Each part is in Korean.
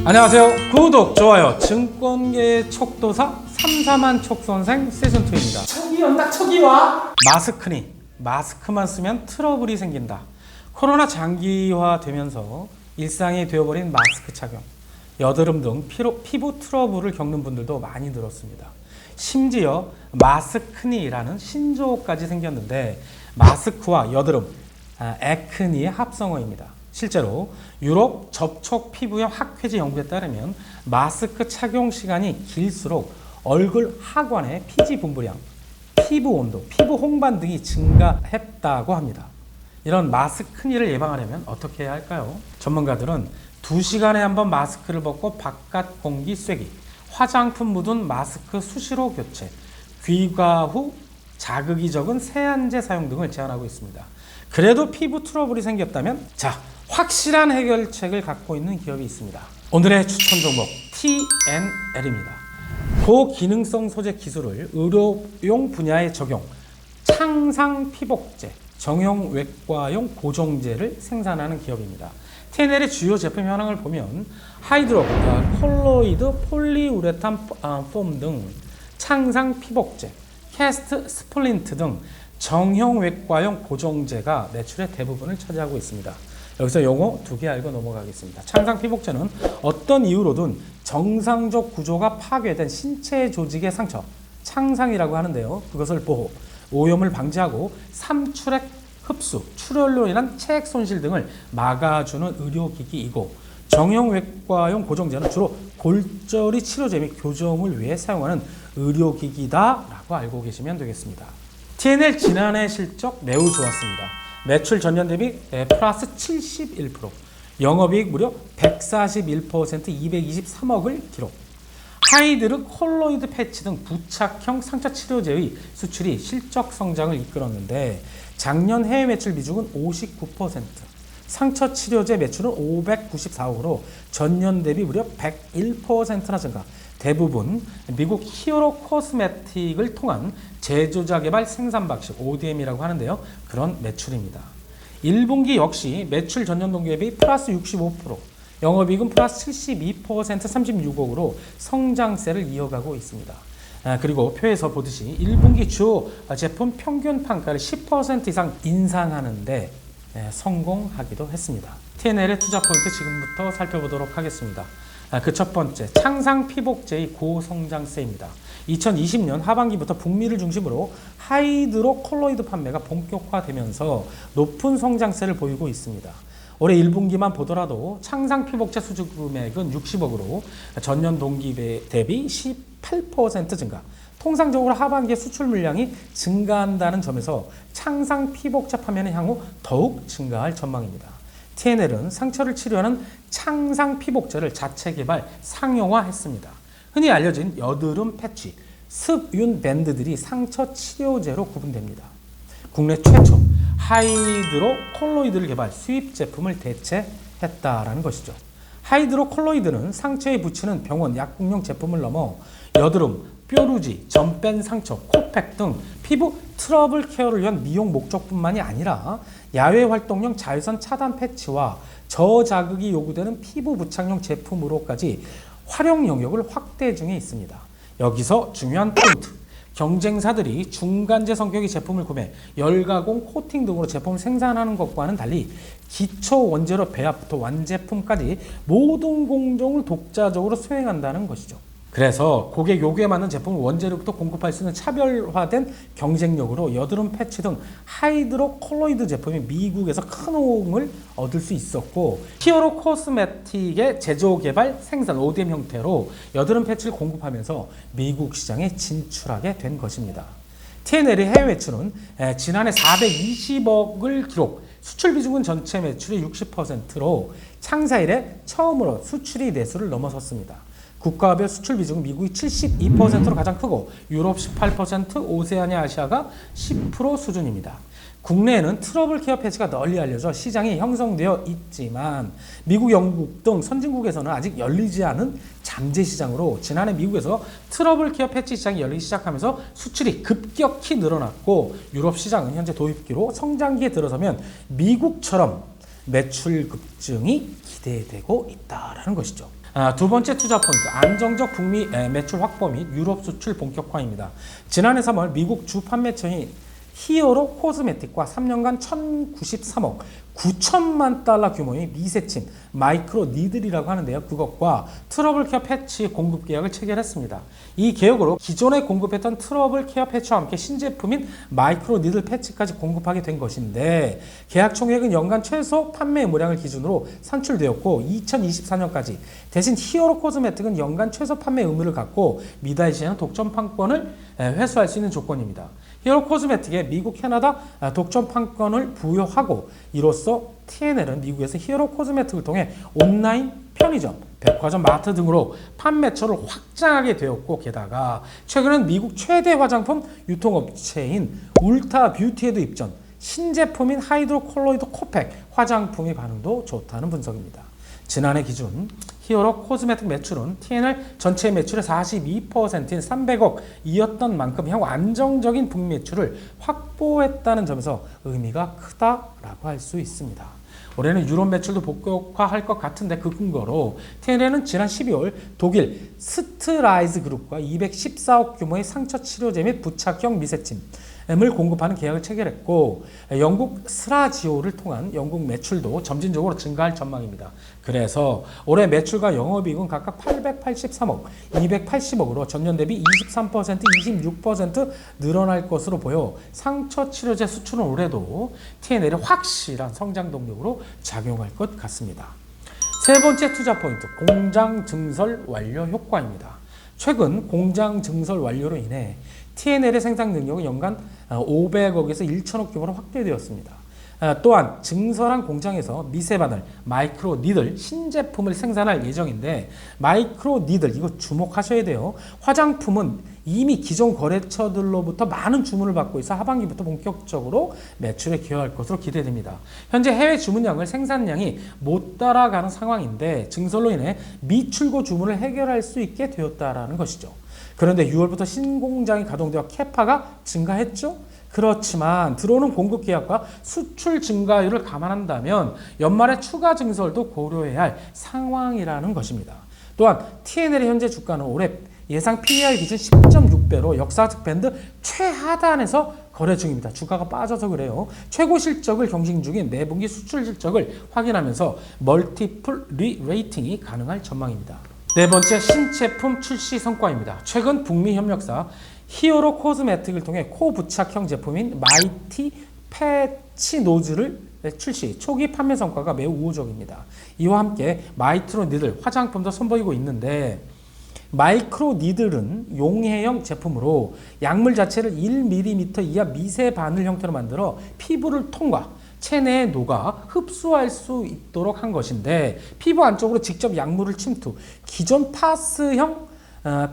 안녕하세요. 구독, 좋아요, 증권계의 촉도사 삼삼한 촉선생 시즌2입니다. 촉이 온다, 촉이 와! 마스크니, 마스크만 쓰면 트러블이 생긴다. 코로나 장기화되면서 일상이 되어버린 마스크 착용, 여드름 등 피부 트러블을 겪는 분들도 많이 늘었습니다. 심지어 마스크니라는 신조어까지 생겼는데 마스크와 여드름, 에크니의 합성어입니다. 실제로 유럽 접촉 피부염 학회지 연구에 따르면 마스크 착용 시간이 길수록 얼굴 하관의 피지 분비량, 피부 온도, 피부 홍반 등이 증가했다고 합니다. 이런 마스크니를 예방하려면 어떻게 해야 할까요? 전문가들은 2시간에 한 번 마스크를 벗고 바깥 공기 쐬기, 화장품 묻은 마스크 수시로 교체, 귀가 후 자극이 적은 세안제 사용 등을 제안하고 있습니다. 그래도 피부 트러블이 생겼다면 확실한 해결책을 갖고 있는 기업이 있습니다. 오늘의 추천 종목 TNL입니다. 고기능성 소재 기술을 의료용 분야에 적용, 창상 피복제, 정형 외과용 고정제를 생산하는 기업입니다. TNL의 주요 제품 현황을 보면 하이드로 콜로이드 폴리우레탄 폼 등 창상 피복제, 캐스트 스플린트 등 정형 외과용 고정제가 매출의 대부분을 차지하고 있습니다. 여기서 용어 2개 알고 넘어가겠습니다. 창상 피복제는 어떤 이유로든 정상적 구조가 파괴된 신체 조직의 상처, 창상이라고 하는데요. 그것을 보호, 오염을 방지하고 삼출액 흡수, 출혈로 인한 체액 손실 등을 막아주는 의료기기이고, 정형 외과용 고정제는 주로 골절이 치료제 및 교정을 위해 사용하는 의료기기다라고 알고 계시면 되겠습니다. TNL 지난해 실적 매우 좋았습니다. 매출 전년 대비 플러스 71%, 영업이익 무려 141%, 223억을 기록. 하이드로 콜로이드 패치 등 부착형 상처 치료제의 수출이 실적 성장을 이끌었는데 작년 해외 매출 비중은 59%, 상처 치료제 매출은 594억으로 전년 대비 무려 101%나 증가. 대부분 미국 히어로 코스메틱을 통한 제조자 개발 생산 방식 ODM이라고 하는데요. 그런 매출입니다. 1분기 역시 매출 전년 동기 대비 플러스 65%, 영업이익은 플러스 72%, 36억으로 성장세를 이어가고 있습니다. 그리고 표에서 보듯이 1분기 주 제품 평균 판가를 10% 이상 인상하는데 성공하기도 했습니다. TNL의 투자 포인트 지금부터 살펴보도록 하겠습니다. 그 첫 번째, 창상 피복제의 고성장세입니다. 2020년 하반기부터 북미를 중심으로 하이드로 콜로이드 판매가 본격화되면서 높은 성장세를 보이고 있습니다. 올해 1분기만 보더라도 창상 피복제 수주 금액은 60억으로 전년 동기 대비 18% 증가. 통상적으로 하반기에 수출 물량이 증가한다는 점에서 창상 피복제 판매는 향후 더욱 증가할 전망입니다. TNL은 상처를 치료하는 창상 피복제를 자체 개발, 상용화했습니다. 흔히 알려진 여드름 패치, 습윤 밴드들이 상처 치료제로 구분됩니다. 국내 최초 하이드로 콜로이드를 개발, 수입 제품을 대체했다라는 것이죠. 하이드로 콜로이드는 상처에 붙이는 병원 약국용 제품을 넘어 여드름, 뾰루지, 점뺀 상처, 코팩 등 피부 트러블 케어를 위한 미용 목적뿐만이 아니라 야외 활동용 자외선 차단 패치와 저자극이 요구되는 피부 부착용 제품으로까지 활용 영역을 확대 중에 있습니다. 여기서 중요한 포인트, 경쟁사들이 중간재 성격의 제품을 구매, 열가공, 코팅 등으로 제품을 생산하는 것과는 달리 기초 원재료 배합부터 완제품까지 모든 공정을 독자적으로 수행한다는 것이죠. 그래서 고객 요구에 맞는 제품을 원재료부터 공급할 수 있는 차별화된 경쟁력으로 여드름 패치 등 하이드로 콜로이드 제품이 미국에서 큰 호응을 얻을 수 있었고, 히어로 코스메틱의 제조 개발 생산 ODM 형태로 여드름 패치를 공급하면서 미국 시장에 진출하게 된 것입니다. TNL의 해외 매출은 지난해 420억을 기록, 수출 비중은 전체 매출의 60%로 창사 이래 처음으로 수출이 내수를 넘어섰습니다. 국가별 수출 비중은 미국이 72%로 가장 크고 유럽 18%, 오세아니아 아시아가 10% 수준입니다. 국내에는 트러블 케어 패치가 널리 알려져 시장이 형성되어 있지만 미국, 영국 등 선진국에서는 아직 열리지 않은 잠재 시장으로 지난해 미국에서 트러블 케어 패치 시장이 열리기 시작하면서 수출이 급격히 늘어났고, 유럽 시장은 현재 도입기로 성장기에 들어서면 미국처럼 매출 급증이 기대되고 있다는 것이죠. 두 번째 투자 포인트, 안정적 북미 매출 확보 및 유럽 수출 본격화입니다. 지난해 3월 미국 주 판매처인 히어로 코스메틱과 3년간 1,093억 9천만 달러 규모의 미세침 마이크로 니들이라고 하는데요. 그것과 트러블 케어 패치 공급 계약을 체결했습니다. 이 계약으로 기존에 공급했던 트러블 케어 패치와 함께 신제품인 마이크로 니들 패치까지 공급하게 된 것인데 계약 총액은 연간 최소 판매 물량을 기준으로 산출되었고 2024년까지 대신 히어로 코스메틱은 연간 최소 판매 의무를 갖고 미달 시에는 독점 판권을 회수할 수 있는 조건입니다. 히어로 코스메틱에 미국, 캐나다 독점 판권을 부여하고 이로써 TNL은 미국에서 히어로 코스메틱을 통해 온라인 편의점, 백화점, 마트 등으로 판매처를 확장하게 되었고 게다가 최근엔 미국 최대 화장품 유통업체인 울타 뷰티에도 입점, 신제품인 하이드로콜로이드 코팩 화장품의 반응도 좋다는 분석입니다. 지난해 기준 히어로 코스메틱 매출은 TNL 전체 매출의 42%인 300억이었던 만큼 향후 안정적인 북미 매출을 확보했다는 점에서 의미가 크다라고 할 수 있습니다. 올해는 유럽 매출도 본격화할 것 같은데 그 근거로 TNL은 지난 12월 독일 스트라이즈 그룹과 214억 규모의 상처 치료제 및 부착형 미세침을 공급하는 계약을 체결했고 영국 스라지오를 통한 영국 매출도 점진적으로 증가할 전망입니다. 그래서 올해 매출과 영업이익은 각각 883억, 280억으로 전년 대비 23%, 26% 늘어날 것으로 보여 상처 치료제 수출은 올해도 TNL의 확실한 성장 동력으로 작용할 것 같습니다. 세 번째 투자 포인트, 공장 증설 완료 효과입니다. 최근 공장 증설 완료로 인해 TNL의 생산 능력은 연간 500억에서 1천억 규모로 확대되었습니다. 또한 증설한 공장에서 미세바늘, 마이크로 니들 신제품을 생산할 예정인데 마이크로 니들 이거 주목하셔야 돼요. 화장품은 이미 기존 거래처들로부터 많은 주문을 받고 있어 하반기부터 본격적으로 매출에 기여할 것으로 기대됩니다. 현재 해외 주문량을 생산량이 못 따라가는 상황인데 증설로 인해 미출고 주문을 해결할 수 있게 되었다라는 것이죠. 그런데 6월부터 신공장이 가동되어 캐파가 증가했죠. 그렇지만 들어오는 공급 계약과 수출 증가율을 감안한다면 연말에 추가 증설도 고려해야 할 상황이라는 것입니다. 또한 TNL의 현재 주가는 올해 예상 PER 기준 10.6배로 역사적 밴드 최하단에서 거래 중입니다. 주가가 빠져서 그래요. 최고 실적을 경신 중인 매분기 수출 실적을 확인하면서 멀티플 리레이팅이 가능할 전망입니다. 네 번째, 신제품 출시 성과입니다. 최근 북미 협력사 히어로 코스메틱을 통해 코 부착형 제품인 마이티 패치 노즐을 출시, 초기 판매 성과가 매우 우호적입니다. 이와 함께 마이크로 니들 화장품도 선보이고 있는데 마이크로 니들은 용해형 제품으로 약물 자체를 1mm 이하 미세 바늘 형태로 만들어 피부를 통과, 체내에 녹아 흡수할 수 있도록 한 것인데 피부 안쪽으로 직접 약물을 침투, 기존 파스형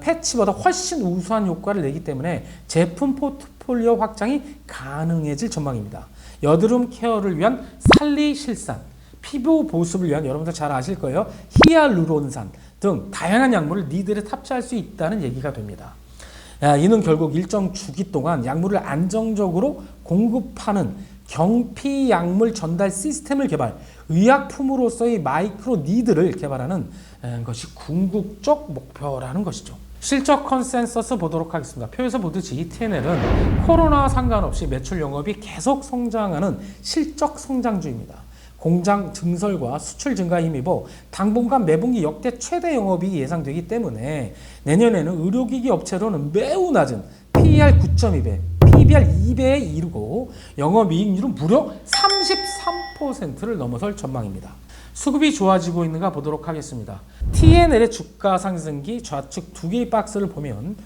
패치보다 훨씬 우수한 효과를 내기 때문에 제품 포트폴리오 확장이 가능해질 전망입니다. 여드름 케어를 위한 살리실산, 피부 보습을 위한 여러분들 잘 아실 거예요. 히알루론산 등 다양한 약물을 니들에 탑재할 수 있다는 얘기가 됩니다. 이는 결국 일정 주기 동안 약물을 안정적으로 공급하는 경피 약물 전달 시스템을 개발, 의약품으로서의 마이크로 니들을 개발하는 것이 궁극적 목표라는 것이죠. 실적 컨센서스 보도록 하겠습니다. 표에서 보듯이 TNL은 코로나와 상관없이 매출 영업이 계속 성장하는 실적 성장주입니다. 공장 증설과 수출 증가에 힘입어 당분간 매분기 역대 최대 영업이익이 예상되기 때문에 내년에는 의료기기 업체로는 매우 낮은 PER 9.2배, PBR 2배에 이르고 영업이익률은 무려 33%를 넘어설 전망입니다. 수급이 좋아지고 있는가 보도록 하겠습니다. TNL의 주가 상승기 좌측 두 개의 박스를 보면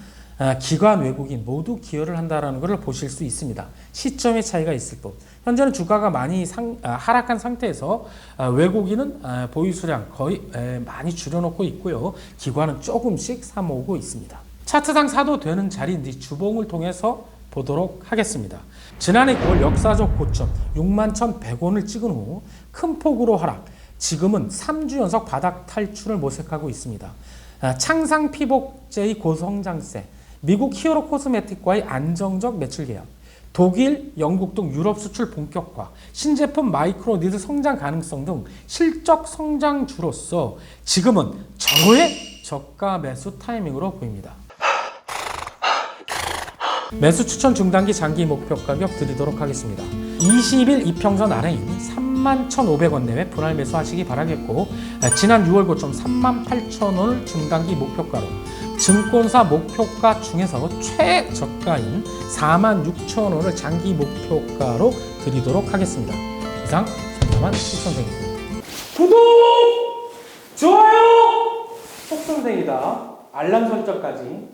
기관, 외국인 모두 기여를 한다는 것을 보실 수 있습니다. 시점의 차이가 있을 뿐. 현재는 주가가 많이 하락한 상태에서 외국인은 보유 수량 거의 많이 줄여놓고 있고요. 기관은 조금씩 사모으고 있습니다. 차트상 사도 되는 자리인지 주봉을 통해서 보도록 하겠습니다. 지난해 9월 역사적 고점 61,100원을 찍은 후 큰 폭으로 하락, 지금은 3주 연속 바닥 탈출을 모색하고 있습니다. 창상 피복제의 고성장세, 미국 히어로 코스메틱과의 안정적 매출 계약, 독일, 영국 등 유럽 수출 본격화, 신제품 마이크로 니드 성장 가능성 등 실적 성장주로서 지금은 절호의 저가 매수 타이밍으로 보입니다. 매수 추천 중단기 장기 목표 가격 드리도록 하겠습니다. 20일 이평선 아래인 31,500원 내외 분할 매수하시기 바라겠고, 지난 6월 고점 38,000원을 중단기 목표가로, 증권사 목표가 중에서 최저가인 46,000원을 장기 목표가로 드리도록 하겠습니다. 이상 손자만 톡선생입니다. 구독! 좋아요! 톡선생이다. 알람 설정까지